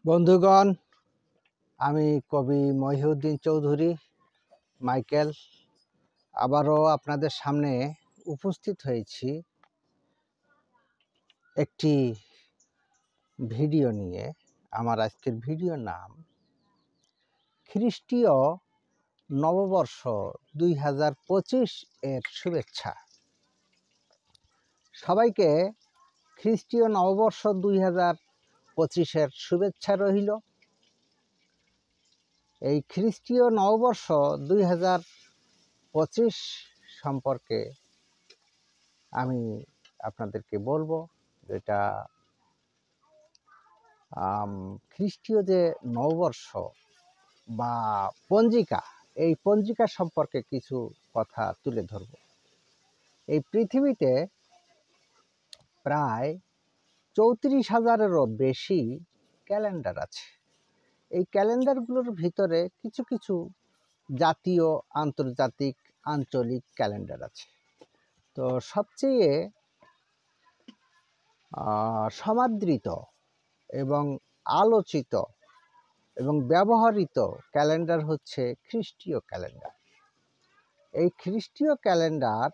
বন্ধুগণ, আমি কবি মহিউদ্দিন চৌধুরী মাইকেল আবারও আপনাদের সামনে উপস্থিত হয়েছি একটি ভিডিও নিয়ে। আমার আজকের ভিডিওর নাম খ্রিস্টীয় নববর্ষ 2025 এর শুভেচ্ছা। সবাইকে খ্রিস্টীয় নববর্ষ 2025 এর শুভেচ্ছা রইল। এই খ্রিস্টীয় নববর্ষ 2025 সম্পর্কে আমি আপনাদেরকে বলবো, যেটা খ্রিস্টীয় যে নববর্ষ বা পঞ্জিকা, এই পঞ্জিকা সম্পর্কে কিছু কথা তুলে ধরব। এই পৃথিবীতে প্রায় 34,000-এরও বেশি ক্যালেন্ডার আছে। এই ক্যালেন্ডারগুলোর ভিতরে কিছু কিছু জাতীয়, আন্তর্জাতিক, আঞ্চলিক ক্যালেন্ডার আছে। তো সবচেয়ে সমাদৃত এবং আলোচিত এবং ব্যবহৃত ক্যালেন্ডার হচ্ছে খ্রিস্টীয় ক্যালেন্ডার। এই খ্রিস্টীয় ক্যালেন্ডার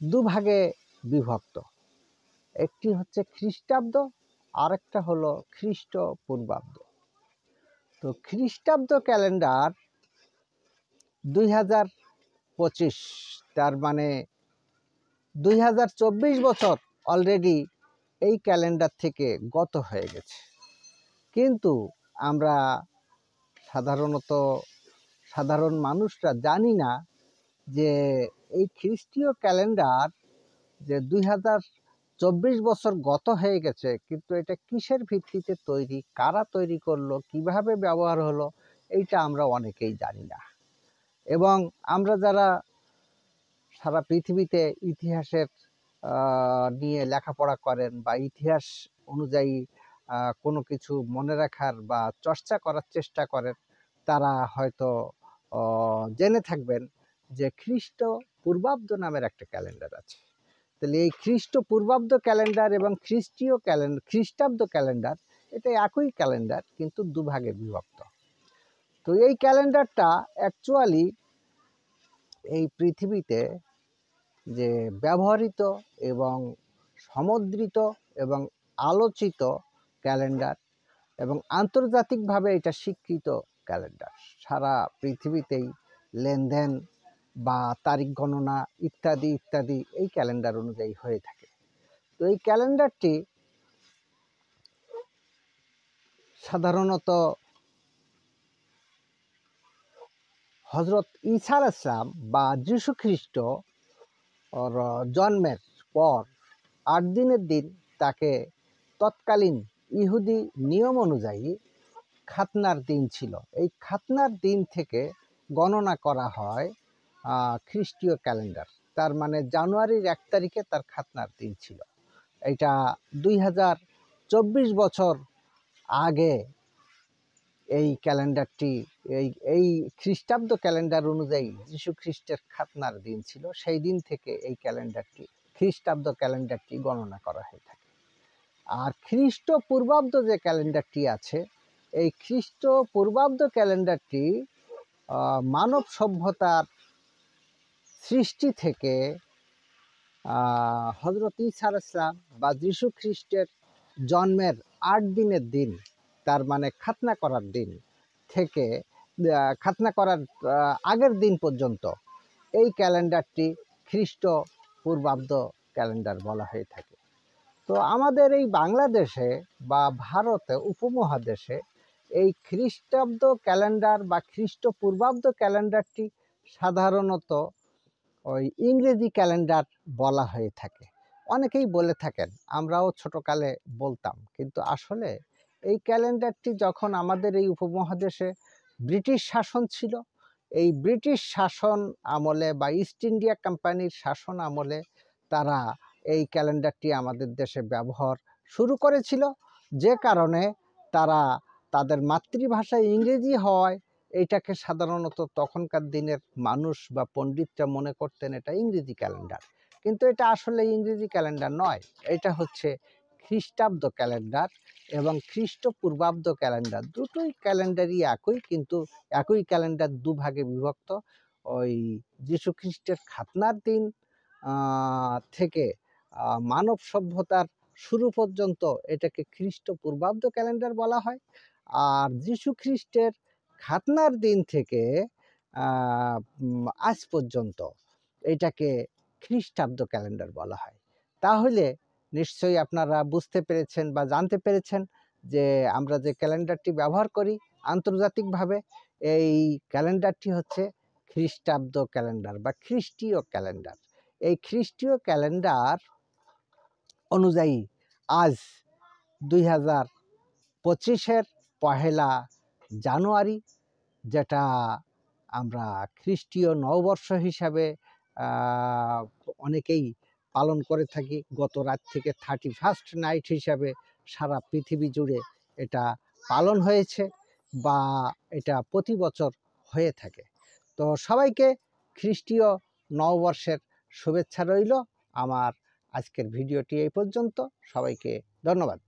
দুভাগে বিভক্ত। একটি হচ্ছে খ্রিস্টাব্দ, আরেকটা হলো খ্রিস্টপূর্বাব্দ। তো খ্রিস্টাব্দ ক্যালেন্ডার 2025, তার মানে 2024 বছর অলরেডি এই ক্যালেন্ডার থেকে গত হয়ে গেছে। কিন্তু আমরা সাধারণ মানুষরা জানি না যে এই খ্রিস্টীয় ক্যালেন্ডার যে 2024 বছর গত হয়ে গেছে, কিন্তু এটা কিসের ভিত্তিতে তৈরি, কারা তৈরি করলো, কিভাবে ব্যবহার হলো, এইটা আমরা অনেকেই জানি না। এবং আমরা যারা সারা পৃথিবীতে ইতিহাসের নিয়ে লেখাপড়া করেন বা ইতিহাস অনুযায়ী কোনো কিছু মনে রাখার বা চর্চা করার চেষ্টা করেন, তারা হয়তো জেনে থাকবেন যে খ্রিস্টপূর্বাব্দ নামের একটা ক্যালেন্ডার আছে। তাহলে এই খ্রিস্টপূর্বাব্দ ক্যালেন্ডার এবং খ্রিস্টাব্দ ক্যালেন্ডার, এটা একই ক্যালেন্ডার, কিন্তু দুভাগে বিভক্ত। তো এই ক্যালেন্ডারটা অ্যাকচুয়ালি এই পৃথিবীতে যে ব্যবহৃত এবং সমুদ্রিত এবং আলোচিত ক্যালেন্ডার এবং আন্তর্জাতিকভাবে এটা স্বীকৃত ক্যালেন্ডার, সারা পৃথিবীতেই লেনদেন বা তারিখ গণনা ইত্যাদি ইত্যাদি এই ক্যালেন্ডার অনুযায়ী হয়ে থাকে। তো এই ক্যালেন্ডারটি সাধারণত হজরত ঈসা আলাইহিস সালাম বা যীশু খ্রিস্ট ওর জন্মের পর 8 দিনের দিন তাকে তৎকালীন ইহুদি নিয়ম অনুযায়ী খাতনার দিন ছিল। এই খাতনার দিন থেকে গণনা করা হয় খ্রিস্টীয় ক্যালেন্ডার। তার মানে জানুয়ারির 1 তারিখে তার খাতনার দিন ছিল। এটা 2024 বছর আগে এই ক্যালেন্ডারটি, এই খ্রিস্টাব্দ ক্যালেন্ডার অনুযায়ী যীশু খ্রিস্টের খাতনার দিন ছিল। সেই দিন থেকে এই ক্যালেন্ডারটি, খ্রিস্টাব্দ ক্যালেন্ডারটি গণনা করা হয়ে থাকে। আর খ্রিস্টপূর্বাব্দ যে ক্যালেন্ডারটি আছে, এই খ্রিস্টপূর্বাব্দ ক্যালেন্ডারটি মানব সভ্যতার সৃষ্টি থেকে হজরত ঈসা আলাইহিস সালাম বা যীশু খ্রিস্টের জন্মের 8 দিনের দিন, তার মানে খাতনা করার দিন থেকে খাতনা করার আগের দিন পর্যন্ত এই ক্যালেন্ডারটি খ্রিস্টপূর্বাব্দ ক্যালেন্ডার বলা হয়ে থাকে। তো আমাদের এই বাংলাদেশে বা ভারতে উপমহাদেশে এই খ্রিস্টাব্দ ক্যালেন্ডার বা খ্রিস্টপূর্বাব্দ ক্যালেন্ডারটি সাধারণত ওই ইংরেজি ক্যালেন্ডার বলা হয়ে থাকে। অনেকেই বলে থাকেন, আমরাও ছোটকালে বলতাম, কিন্তু আসলে এই ক্যালেন্ডারটি যখন আমাদের এই উপমহাদেশে ব্রিটিশ শাসন ছিল, এই ব্রিটিশ শাসন আমলে বা ইস্ট ইন্ডিয়া কোম্পানির শাসন আমলে তারা এই ক্যালেন্ডারটি আমাদের দেশে ব্যবহার শুরু করেছিল, যে কারণে তারা তাদের মাতৃভাষা ইংরেজি হওয়ায় এইটাকে সাধারণত তখনকার দিনের মানুষ বা পণ্ডিতরা মনে করতেন এটা ইংরেজি ক্যালেন্ডার। কিন্তু এটা আসলে ইংরেজি ক্যালেন্ডার নয়, এটা হচ্ছে খ্রিস্টাব্দ ক্যালেন্ডার এবং খ্রিস্টপূর্বাব্দ ক্যালেন্ডার, দুটোই ক্যালেন্ডারই একই, কিন্তু একই ক্যালেন্ডার দুভাগে বিভক্ত। ওই যীশু খ্রিস্টের খাতনার দিন থেকে মানব সভ্যতার শুরু পর্যন্ত এটাকে খ্রিস্টপূর্বাব্দ ক্যালেন্ডার বলা হয়, আর যীশু খ্রিস্টের খাতনার দিন থেকে আজ পর্যন্ত এটাকে খ্রিস্টাব্দ ক্যালেন্ডার বলা হয়। তাহলে নিশ্চয়ই আপনারা বুঝতে পেরেছেন বা জানতে পেরেছেন যে আমরা যে ক্যালেন্ডারটি ব্যবহার করি আন্তর্জাতিকভাবে, এই ক্যালেন্ডারটি হচ্ছে খ্রিস্টাব্দ ক্যালেন্ডার বা খ্রিস্টীয় ক্যালেন্ডার। এই খ্রিস্টীয় ক্যালেন্ডার অনুযায়ী আজ 2025-এর 1 জানুয়ারি, যেটা আমরা খ্রিস্টীয় নববর্ষ হিসাবে অনেকেই পালন করে থাকি। গত রাত থেকে 31st নাইট হিসাবে সারা পৃথিবী জুড়ে এটা পালন হয়েছে বা এটা প্রতি বছর হয়ে থাকে। তো সবাইকে খ্রিস্টীয় নববর্ষের শুভেচ্ছা রইল। আমার আজকের ভিডিওটি এই পর্যন্ত। সবাইকে ধন্যবাদ।